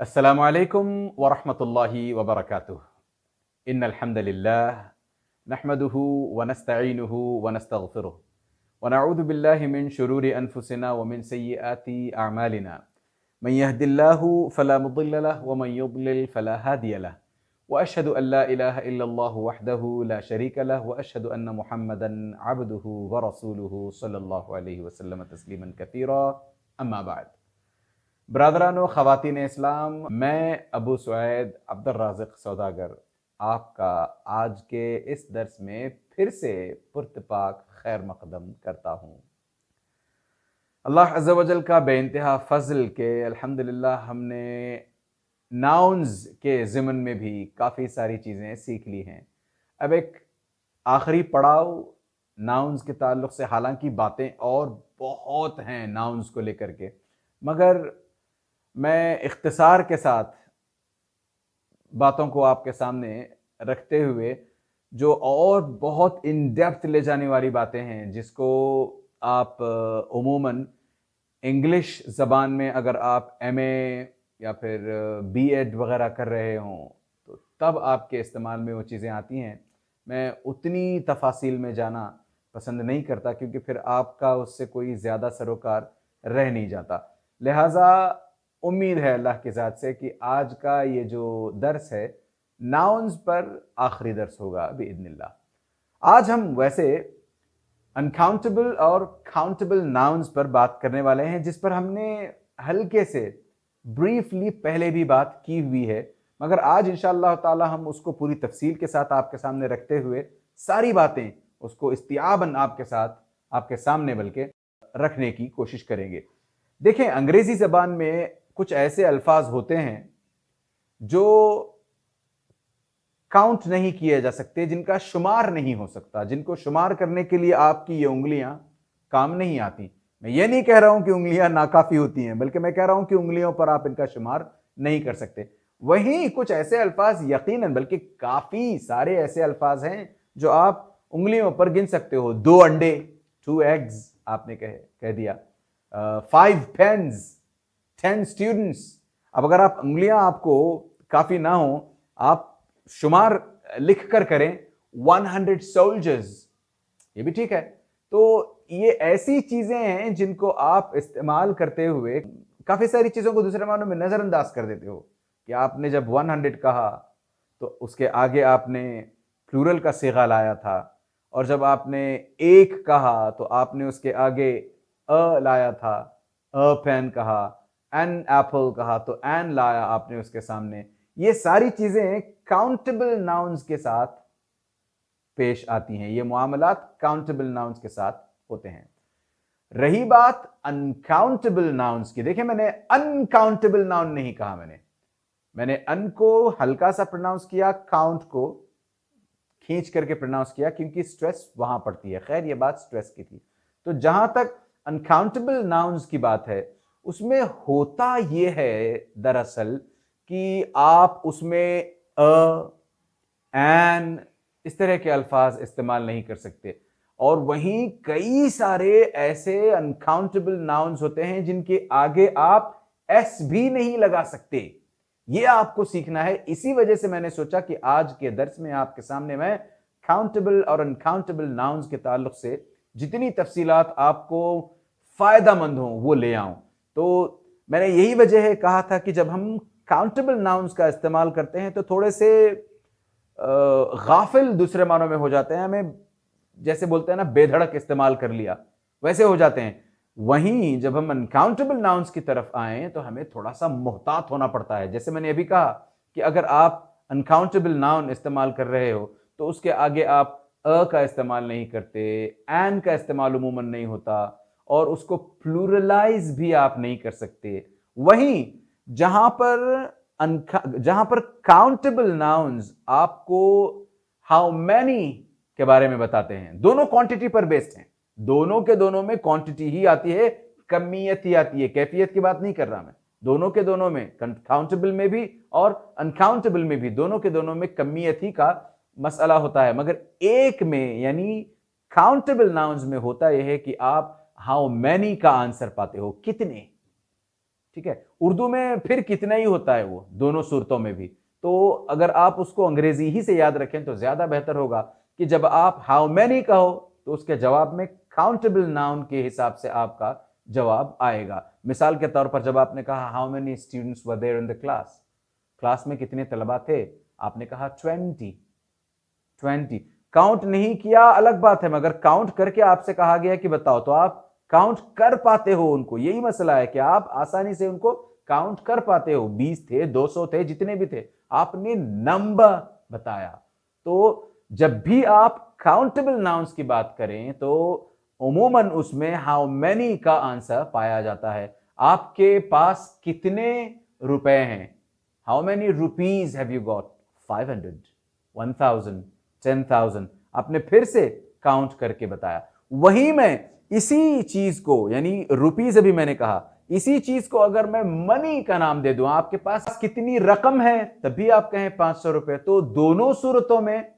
अस्सलामु अलैकुम वरहमतुल्लाहि वबरकातुह। इन्नल हम्दुलिल्लाह नहमदुहु व नस्तईनुहु व नस्तगफिरुह व नऊज़ु बिल्लाहि मिन शुरूरि अनफुसिना व मिन सय्यिआति अअमालिना। मन यहदिल्लाहु फला मुदिल्ल लहु व मन युद्लिल फला हादिय लहु व अशहदु अल्ला इलाहा इल्लल्लाहु वहदहु ला शरीका लहु व अशहदु अन्न मुहम्मदन अब्दुहु व रसूलुहु सल्लल्लाहु अलैहि वसल्लम तस्लीमन कसीरा। अम्मा बाद। ब्रादरानो ख़वातीन इस्लाम, मैं अबू सुऐद अब्दुल राज़िक सौदागर आपका आज के इस दर्स में फिर से पुरतपाक खैर मक़दम करता हूँ। अल्लाह अज़्ज़ा वजल का बेइंतहा फ़ज़ल के अल्हम्दुलिल्लाह हमने नाउन्स के ज़िमन में भी काफ़ी सारी चीज़ें सीख ली हैं। अब एक आखिरी पड़ाव नाउन्स के ताल्लुक़ से, हालांकि बातें और बहुत हैं नाउन्स को लेकर के, मगर मैं इख्तिसार के साथ बातों को आपके सामने रखते हुए जो और बहुत इन डेप्थ ले जाने वाली बातें हैं जिसको आप उमूमन इंग्लिश ज़बान में अगर आप एमए या फिर बीएड वगैरह कर रहे हों तो तब आपके इस्तेमाल में वो चीज़ें आती हैं। मैं उतनी तफासिल में जाना पसंद नहीं करता क्योंकि फिर आपका उससे कोई ज़्यादा सरोकार रह नहीं जाता। लिहाजा उम्मीद है अल्लाह की ज़ात से कि आज का ये जो दर्स है नाउन्स पर आखिरी दर्स होगा बिइज़्निल्लाह। आज हम वैसे अनकाउंटेबल और काउंटेबल नाउन्स पर बात करने वाले हैं, जिस पर हमने हल्के से ब्रीफली पहले भी बात की हुई है, मगर आज इंशाअल्लाह ताला हम उसको पूरी तफसील के साथ आपके सामने रखते हुए सारी बातें उसको इस्तियाबन आपके सामने बल्कि रखने की कोशिश करेंगे। देखें, अंग्रेज़ी ज़बान में कुछ ऐसे अल्फाज होते हैं जो काउंट नहीं किए जा सकते, जिनका शुमार नहीं हो सकता, जिनको शुमार करने के लिए आपकी ये उंगलियां काम नहीं आती। मैं ये नहीं कह रहा हूं कि उंगलियां नाकाफी होती हैं, बल्कि मैं कह रहा हूं कि उंगलियों पर आप इनका शुमार नहीं कर सकते। वहीं कुछ ऐसे अल्फाज यकीनन, बल्कि काफी सारे ऐसे अल्फाज हैं जो आप उंगलियों पर गिन सकते हो। 2 अंडे, 2 एग्स आपने कह दिया, 5 पेन्स, 10 स्टूडेंट्स। अब अगर आप उंगलियां आपको काफी ना हो, आप शुमार लिख कर करें 100 सोल्जर्स, ये भी ठीक है। तो ये ऐसी चीजें हैं जिनको आप इस्तेमाल करते हुए काफी सारी चीजों को दूसरे मानों में नजरअंदाज कर देते हो कि आपने जब 100 कहा तो उसके आगे आपने प्लूरल का सिगा लाया था, और जब आपने एक कहा तो आपने उसके आगे अ लाया था, अ पेन कहा, एन एप्पल कहा तो एन लाया आपने उसके सामने। ये सारी चीजें काउंटेबल नाउन्स के साथ पेश आती हैं, ये मुआमलात काउंटेबल नाउन्स के साथ होते हैं। रही बात अनकाउंटेबल नाउन्स की, देखिए मैंने अनकाउंटेबल नाउन नहीं कहा, मैंने अन को हल्का सा प्रोनाउंस किया, काउंट को खींच करके प्रोनाउंस किया क्योंकि स्ट्रेस वहां पड़ती है। खैर ये बात स्ट्रेस की थी। तो जहां तक अनकाउंटेबल नाउन्स की बात है, उसमें होता यह है दरअसल कि आप उसमें अ, एन, इस तरह के अल्फाज इस्तेमाल नहीं कर सकते। और वहीं कई सारे ऐसे अनकाउंटेबल नाउन्स होते हैं जिनके आगे आप एस भी नहीं लगा सकते। ये आपको सीखना है। इसी वजह से मैंने सोचा कि आज के दर्स में आपके सामने मैं काउंटेबल और अनकाउंटेबल नाउन्स के ताल्लुक से जितनी तफसीलात आपको फायदामंद हो वो ले आऊं। तो मैंने यही वजह है कहा था कि जब हम काउंटेबल नाउन्स का इस्तेमाल करते हैं तो थोड़े से गाफिल दूसरे मानों में हो जाते हैं, हमें जैसे बोलते हैं ना बेधड़क इस्तेमाल कर लिया, वैसे हो जाते हैं। वहीं जब हम अनकाउंटेबल नाउन्स की तरफ आए तो हमें थोड़ा सा मुहतात होना पड़ता है। जैसे मैंने अभी कहा कि अगर आप अनकाउंटेबल नाउन इस्तेमाल कर रहे हो तो उसके आगे आप अ का इस्तेमाल नहीं करते, एन का इस्तेमाल उमूमन नहीं होता, और उसको प्लूरलाइज भी आप नहीं कर सकते। वहीं जहां पर काउंटेबल नाउन्स आपको हाउ मैनी के बारे में बताते हैं, दोनों क्वांटिटी पर बेस्ड हैं, दोनों के दोनों में क्वांटिटी ही आती है, कमियत ही आती है, कैफियत की बात नहीं कर रहा मैं। दोनों के दोनों में, काउंटेबल में भी और अनकाउंटेबल में भी, दोनों के दोनों में कमियत ही का मसला होता है। मगर एक में यानी काउंटेबल नाउन्स में होता यह है कि आप हाउ मैनी का आंसर पाते हो, कितने। ठीक है। उर्दू में फिर कितना ही होता है वो, दोनों सूरतों में भी। तो अगर आप उसको अंग्रेजी ही से याद रखें तो ज्यादा बेहतर होगा कि जब आप हाउ मैनी कहो तो उसके जवाब में काउंटेबल नाउन के हिसाब से आपका जवाब आएगा। मिसाल के तौर पर जब आपने कहा how many students were there in the class, class में कितने तलबा थे, आपने कहा 20। काउंट नहीं किया अलग बात है, मगर काउंट करके आपसे कहा गया कि बताओ, तो आप काउंट कर पाते हो उनको। यही मसला है कि आप आसानी से उनको काउंट कर पाते हो। 20 थे, 200 थे, जितने भी थे, आपने नंबर बताया। तो जब भी आप काउंटेबल नाउन्स की बात करें तो उमूमन उसमें हाउ मैनी का आंसर पाया जाता है। आपके पास कितने रुपए हैं, how many rupees have you got, 500, 1000, 10,000। आपने फिर से काउंट करके बताया। वही मैं इसी चीज को, यानी रुपीज अभी मैंने कहा, इसी चीज को अगर मैं मनी का नाम दे दूं, आपके पास कितनी रकम है, तभी आप कहें 500 रुपए, तो दोनों सूरतों में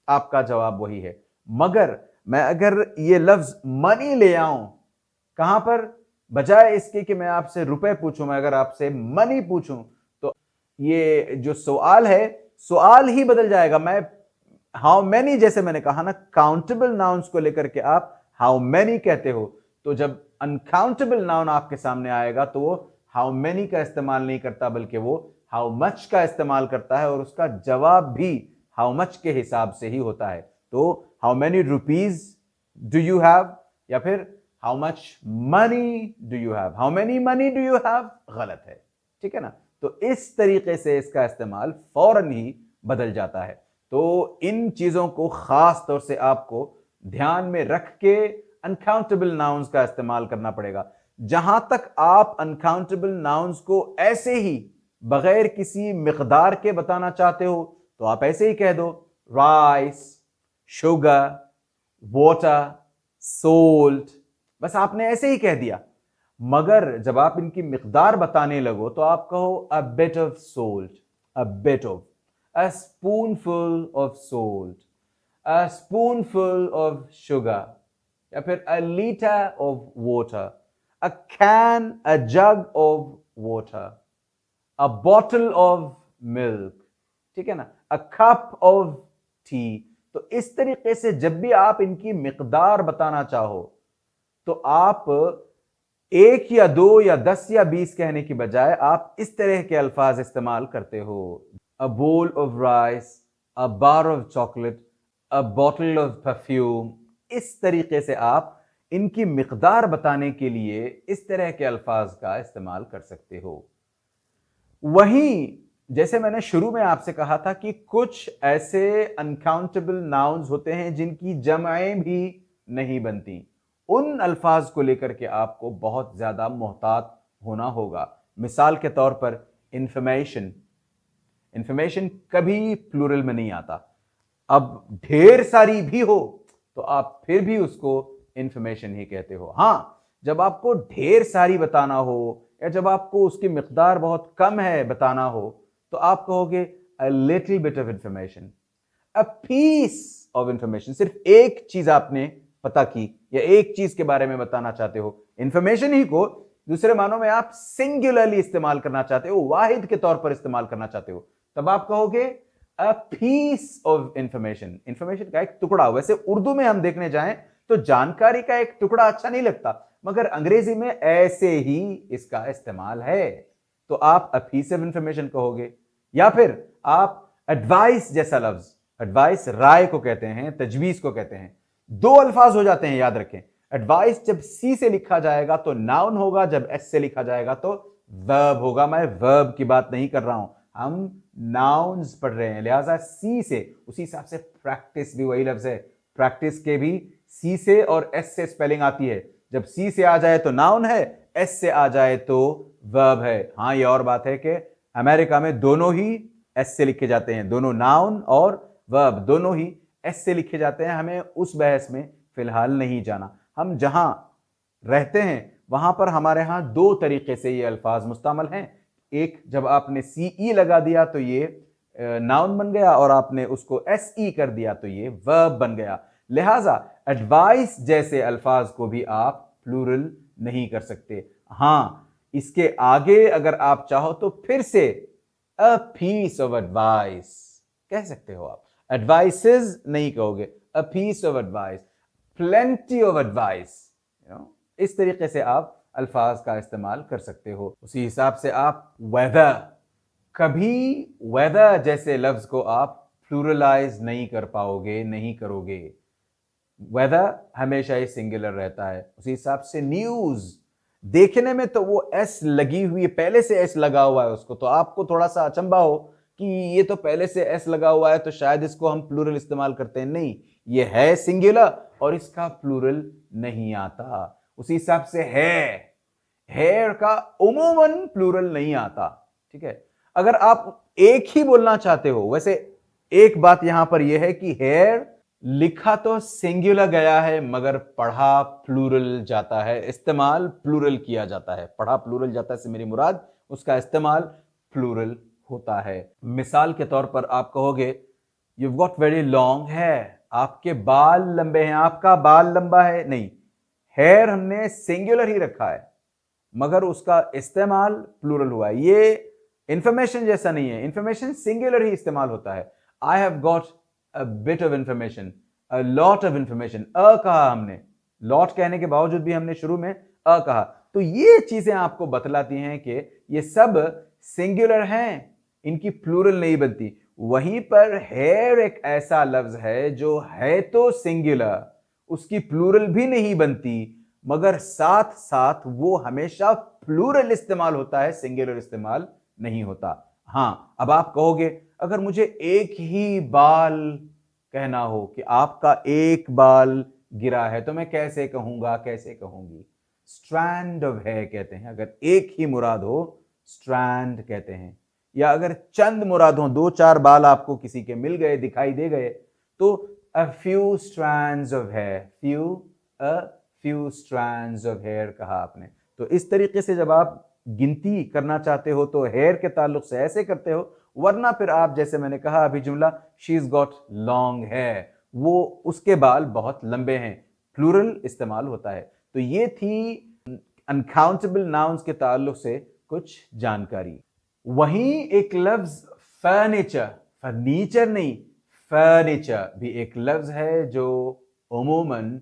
आपका जवाब वही है। मगर मैं अगर ये लफ्ज मनी ले आऊं, कहां पर, बजाय इसके कि मैं आपसे रुपए पूछूं, मैं अगर आपसे मनी पूछूं तो ये जो सवाल है, सवाल ही बदल जाएगा। मैं हाउ मैनी, जैसे मैंने कहा ना, काउंटेबल नाउन्स को लेकर के आप हाउ मैनी कहते हो, तो जब अनकाउंटेबल नाउन आपके सामने आएगा तो वो हाउ मैनी का इस्तेमाल नहीं करता, बल्कि वो हाउ मच का इस्तेमाल करता है, और उसका जवाब भी हाउ मच के हिसाब से ही होता है। तो how many rupees do you have, या फिर how much money do you have, how many money do you have, गलत है, ठीक है ना। तो इस तरीके से इसका इस्तेमाल फौरन ही बदल जाता है। तो इन चीजों को खास तौर से आपको ध्यान में रख के अनकाउंटेबल नाउन्स का इस्तेमाल करना पड़ेगा। जहां तक आप अनकाउंटेबल नाउन्स को ऐसे ही बगैर किसी मिकदार के बताना चाहते हो तो आप ऐसे ही कह दो, राइस, शुगर, वाटर, सोल्ट, बस आपने ऐसे ही कह दिया। मगर जब आप इनकी मिकदार बताने लगो तो आप कहो अ bit of salt, a bit of, a spoonful of salt, a spoonful of sugar, या फिर a liter of water, a can, a jug of water, a bottle of milk, ठीक है ना, a cup of tea। तो इस तरीके से जब भी आप इनकी मिकदार बताना चाहो तो आप एक या दो या 10 या 20 कहने की बजाय आप इस तरह के अल्फाज इस्तेमाल करते हो, a bowl of rice, a bar of chocolate, a bottle of perfume। इस तरीके से आप इनकी मिकदार बताने के लिए इस तरह के अल्फाज का इस्तेमाल कर सकते हो। वहीं जैसे मैंने शुरू में आपसे कहा था कि कुछ ऐसे अनकाउंटेबल नाउन्स होते हैं जिनकी जमाएं भी नहीं बनती, उन अल्फाज को लेकर के आपको बहुत ज्यादा मोहतात होना होगा। मिसाल के तौर पर इंफॉर्मेशन, इंफॉर्मेशन कभी प्लूरल में नहीं आता। अब ढेर सारी भी हो तो आप फिर भी उसको इंफॉर्मेशन ही कहते हो। हां, जब आपको ढेर सारी बताना हो या जब आपको उसकी मिकदार बहुत कम है बताना हो तो आप कहोगे a little bit of information, a piece of information. सिर्फ एक चीज आपने पता की या एक चीज के बारे में बताना चाहते हो। इंफॉर्मेशन ही को दूसरे मानों में आप सिंगुलरली इस्तेमाल करना चाहते हो, वाहिद के तौर पर इस्तेमाल करना चाहते हो, तब आप कहोगे a piece of information. Information का एक टुकड़ा। वैसे उर्दू में हम देखने जाएं तो जानकारी का एक टुकड़ा अच्छा नहीं लगता, मगर अंग्रेजी में ऐसे ही इसका इस्तेमाल है, तो आप अ पीस ऑफ इंफॉर्मेशन कहोगे। या फिर आप एडवाइस जैसा लफ्ज, एडवाइस राय को कहते हैं, तजवीज को कहते हैं, दो अल्फाज हो जाते हैं, याद रखें। एडवाइस जब सी से लिखा जाएगा तो नाउन होगा, जब एस से लिखा जाएगा तो वर्ब होगा। मैं वर्ब की बात नहीं कर रहा हूं, हम नाउन्स पढ़ रहे हैं, लिहाजा सी से, उसी हिसाब से प्रैक्टिस भी वही लफ्ज है। प्रैक्टिस के भी सी से और एस से स्पेलिंग आती है। जब सी से आ जाए तो नाउन है, एस से आ जाए तो वर्ब है। हाँ, ये और बात है कि अमेरिका में दोनों ही एस से लिखे जाते हैं, दोनों नाउन और वर्ब दोनों ही एस से लिखे जाते हैं। हमें उस बहस में फिलहाल नहीं जाना। हम जहां रहते हैं वहां पर हमारे यहां दो तरीके से ये अल्फाज मुस्तमल हैं। एक, जब आपने सी ई लगा दिया तो ये नाउन बन गया, और आपने उसको एस ई कर दिया तो ये वर्ब बन गया। लिहाजा एडवाइस जैसे अल्फाज को भी आप प्लूरल नहीं कर सकते। हां, इसके आगे अगर आप चाहो तो फिर से अ पीस ऑफ एडवाइस कह सकते हो आप, एडवाइसेस नहीं कहोगे, a piece of advice, plenty of advice, इस तरीके से आप अल्फाज का इस्तेमाल कर सकते हो। उसी हिसाब से आप वेदर, कभी वेदर जैसे लफ्ज को आप प्लूरलाइज नहीं कर पाओगे, नहीं करोगे। वेदर हमेशा ही सिंगुलर रहता है। उसी हिसाब से न्यूज, देखने में तो वो एस लगी हुई है, पहले से एस लगा हुआ है उसको, तो आपको थोड़ा सा अचंभा हो कि ये तो पहले से एस लगा हुआ है तो शायद इसको हम प्लूरल इस्तेमाल करते हैं। नहीं, ये है सिंगुलर और इसका प्लूरल नहीं आता। उसी हिसाब से है, हेयर का उमूमन प्लूरल नहीं आता। ठीक है, अगर आप एक ही बोलना चाहते हो, वैसे एक बात यहां पर यह है कि हेयर लिखा तो सिंगुलर गया है मगर पढ़ा प्लूरल जाता है, इस्तेमाल प्लूरल किया जाता है। पढ़ा प्लूरल जाता है से मेरी मुराद उसका इस्तेमाल प्लूरल होता है। मिसाल के तौर पर आप कहोगे you got very long hair, आपके बाल लंबे हैं, आपका बाल लंबा है। नहीं, हेयर हमने सिंगुलर ही रखा है मगर उसका इस्तेमाल प्लूरल हुआ है। ये इंफॉर्मेशन जैसा नहीं है, इंफॉर्मेशन सिंगुलर ही इस्तेमाल होता है। I have got a bit of information, a lot of information, uh कहा हमने, लॉट कहने के बावजूद भी हमने शुरू में अ कहा। तो ये चीजें आपको बतलाती हैं कि ये सब सिंगुलर हैं, इनकी प्लूरल नहीं बनती। वहीं पर हेयर एक ऐसा लफ्ज है जो है तो सिंगुलर, उसकी प्लूरल भी नहीं बनती मगर साथ साथ वो हमेशा प्लूरल इस्तेमाल होता है, सिंगुलर इस्तेमाल नहीं होता। हां, अब आप कहोगे अगर मुझे एक ही बाल कहना हो कि आपका एक बाल गिरा है तो मैं कैसे कहूंगा, कैसे कहूंगी? स्ट्रैंड ऑफ हेयर कहते हैं। अगर एक ही मुराद हो स्ट्रैंड कहते हैं, या अगर चंद मुराद हो, दो चार बाल आपको किसी के मिल गए, दिखाई दे गए, तो a few strands of hair, a few strands of hair कहा आपने। तो इस तरीके से जब आप गिनती करना चाहते हो तो हेयर के ताल्लुक से ऐसे करते हो, वरना फिर आप जैसे मैंने कहा अभी जुमला she is got long hair, वो उसके बाल बहुत लंबे हैं, प्लूरल इस्तेमाल होता है। तो ये थी अनकाउंटेबल नाउन्स के ताल्लुक से कुछ जानकारी। वहीं एक लफ्ज फर्नीचर, फर्नीचर नहीं, फर्नीचर भी एक लफ्ज है जो उमूमन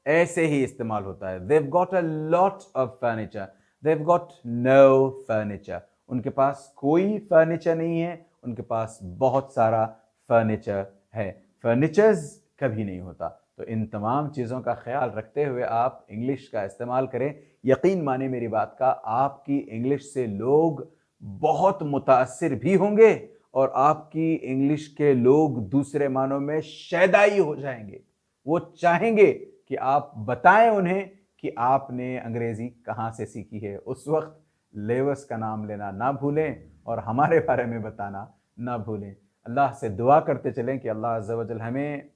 ऐसे ही इस्तेमाल होता है। they've got a lot of furniture, they've got no furniture, उनके पास कोई फर्नीचर नहीं है, उनके पास बहुत सारा फर्नीचर है। फर्नीचर्स कभी नहीं होता। तो इन तमाम चीज़ों का ख्याल रखते हुए आप इंग्लिश का इस्तेमाल करें। यकीन माने मेरी बात का, आपकी इंग्लिश से लोग बहुत मुतासिर भी होंगे और आपकी इंग्लिश के लोग दूसरे मानों में शैदाई हो जाएंगे। वो चाहेंगे कि आप बताएं उन्हें कि आपने अंग्रेजी कहाँ से सीखी है। उस वक्त लेवस का नाम लेना ना भूलें और हमारे बारे में बताना ना भूलें। अल्लाह से दुआ करते चलें कि अल्लाह अज़्ज़ा वजल हमें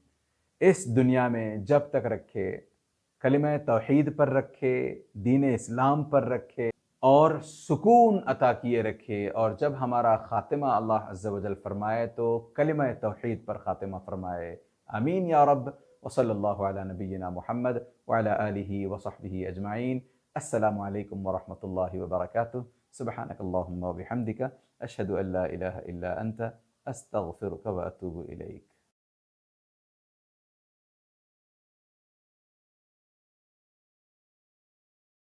इस दुनिया में जब तक रखे, कलिमा तौहीद पर रखे, दीन इस्लाम पर रखे और सुकून अता किए रखे, और जब हमारा खातिमा अल्लाह अज़्ज़ा वजल फरमाए तो कलिमा तौहीद पर खातिमा फरमाए। आमीन या रब। वसल्लल्लाहु अला नबीना मुहम्मद व अला आलिहि व सहबिहि अजमाइन। अस्सलामु अलैकुम व रहमतुल्लाहि व बरकातुहू। सुब्हानकल्लाहुम्मा व बिहम्दिका अशहदु अल्ला इलाहा इल्ला अंता अस्तगफिरुका व अतूबु इलैक।